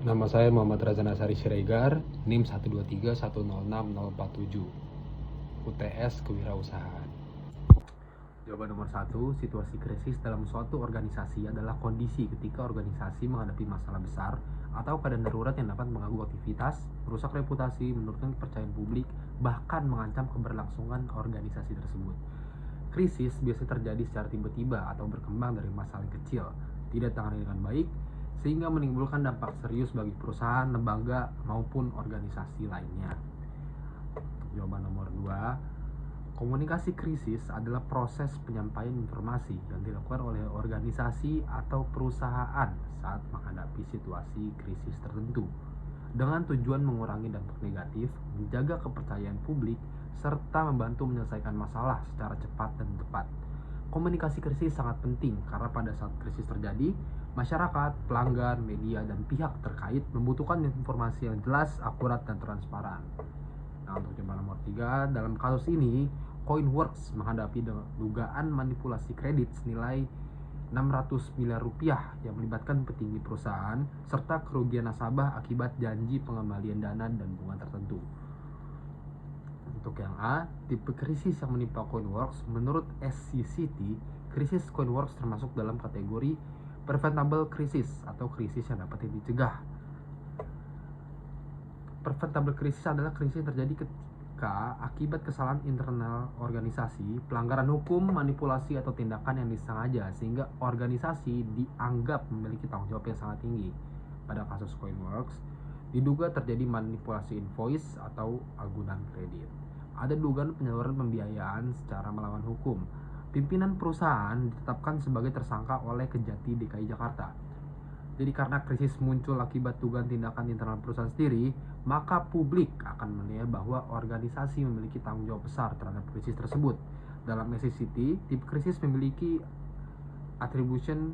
Nama saya Muhammad Razan Asari Siregar, NIM 123106047, UTS Kewirausahaan. Jawaban nomor 1, situasi krisis dalam suatu organisasi adalah kondisi ketika organisasi menghadapi masalah besar atau keadaan darurat yang dapat mengganggu aktivitas, merusak reputasi, menurunkan kepercayaan publik, bahkan mengancam keberlangsungan organisasi tersebut. Krisis biasanya terjadi secara tiba-tiba atau berkembang dari masalah yang kecil, tidak ditangani dengan baik, sehingga menimbulkan dampak serius bagi perusahaan, lembaga, maupun organisasi lainnya. Jawaban nomor 2, komunikasi krisis adalah proses penyampaian informasi yang dilakukan oleh organisasi atau perusahaan saat menghadapi situasi krisis tertentu, dengan tujuan mengurangi dampak negatif, menjaga kepercayaan publik, serta membantu menyelesaikan masalah secara cepat dan tepat. Komunikasi krisis sangat penting karena pada saat krisis terjadi, masyarakat, pelanggan, media, dan pihak terkait membutuhkan informasi yang jelas, akurat, dan transparan. Nah, untuk jawaban nomor 3, dalam kasus ini, Coinworks menghadapi dugaan manipulasi kredit senilai 600 miliar rupiah yang melibatkan petinggi perusahaan serta kerugian nasabah akibat janji pengembalian dana dan bunga tertentu. Untuk yang A, tipe krisis yang menimpa Coinworks, menurut SCCT, krisis Coinworks termasuk dalam kategori preventable crisis atau krisis yang dapat dicegah. Preventable crisis adalah krisis yang terjadi ketika akibat kesalahan internal organisasi, pelanggaran hukum, manipulasi, atau tindakan yang disengaja sehingga organisasi dianggap memiliki tanggung jawab yang sangat tinggi. Pada kasus Coinworks, diduga terjadi manipulasi invoice atau agunan kredit. Ada dugaan penyaluran pembiayaan secara melawan hukum. Pimpinan perusahaan ditetapkan sebagai tersangka oleh Kejati DKI Jakarta. Jadi karena krisis muncul akibat dugaan tindakan internal perusahaan sendiri, maka publik akan menilai bahwa organisasi memiliki tanggung jawab besar terhadap krisis tersebut. Dalam SCCT, tipe krisis memiliki attribution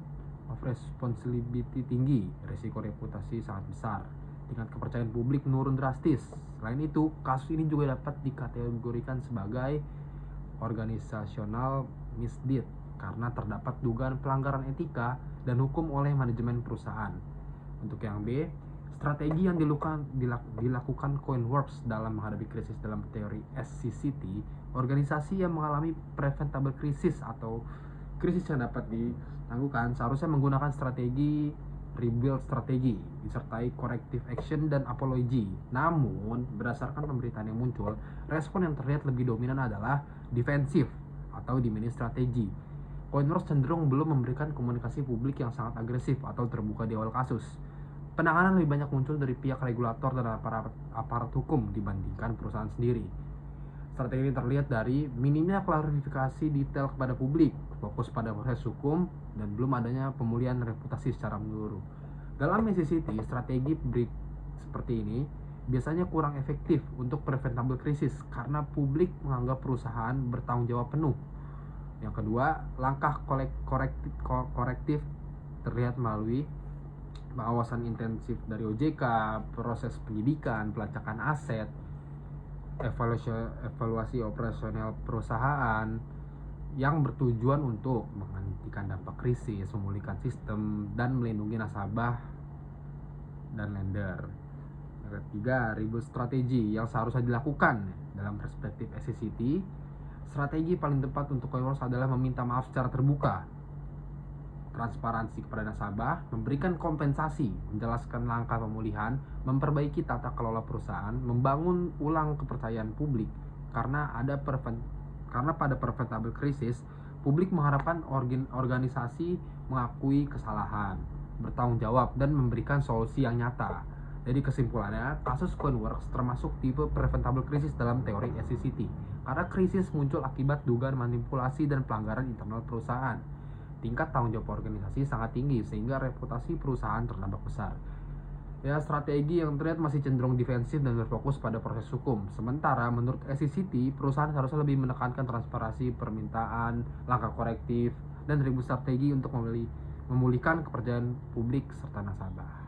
of responsibility tinggi, risiko reputasi sangat besar, tingkat kepercayaan publik menurun drastis. Selain itu, kasus ini juga dapat dikategorikan sebagai organisasional misdeed karena terdapat dugaan pelanggaran etika dan hukum oleh manajemen perusahaan. Untuk yang B, strategi yang dilakukan Coinworks dalam menghadapi krisis dalam teori SCCT, organisasi yang mengalami preventable crisis atau krisis yang dapat ditangguhkan seharusnya menggunakan strategi rebuild strategi disertai corrective action dan apology. Namun, berdasarkan pemberitaan yang muncul, respon yang terlihat lebih dominan adalah defensif atau diminish strategi. Coinworks cenderung belum memberikan komunikasi publik yang sangat agresif atau terbuka di awal kasus. Penanganan lebih banyak muncul dari pihak regulator dan aparat hukum dibandingkan perusahaan sendiri. Strategi ini terlihat dari minimnya klarifikasi detail kepada publik, fokus pada proses hukum, dan belum adanya pemulihan reputasi secara menyeluruh. Dalam SCCT, strategi seperti ini biasanya kurang efektif untuk preventable crisis karena publik menganggap perusahaan bertanggung jawab penuh. Yang kedua, langkah korektif terlihat melalui pengawasan intensif dari OJK, proses penyidikan, pelacakan aset, evaluasi operasional perusahaan yang bertujuan untuk menghentikan dampak krisis, memulihkan sistem, dan melindungi nasabah dan lender. Yang ketiga, rebuild strategi yang seharusnya dilakukan dalam perspektif SCCT. Strategi paling tepat untuk Coinworks adalah meminta maaf secara terbuka, transparansi kepada nasabah, memberikan kompensasi, menjelaskan langkah pemulihan, memperbaiki tata kelola perusahaan, membangun ulang kepercayaan publik karena pada preventable crisis, publik mengharapkan organisasi mengakui kesalahan, bertanggung jawab, dan memberikan solusi yang nyata. Jadi kesimpulannya, kasus Coinworks termasuk tipe preventable crisis dalam teori SCCT karena krisis muncul akibat dugaan manipulasi dan pelanggaran internal perusahaan. Tingkat tanggung jawab organisasi sangat tinggi sehingga reputasi perusahaan terdampak besar. Ya, strategi yang terlihat masih cenderung defensif dan berfokus pada proses hukum. Sementara menurut SCCT, perusahaan harusnya lebih menekankan transparansi permintaan, langkah korektif, dan rebuild strategi untuk memulihkan kepercayaan publik serta nasabah.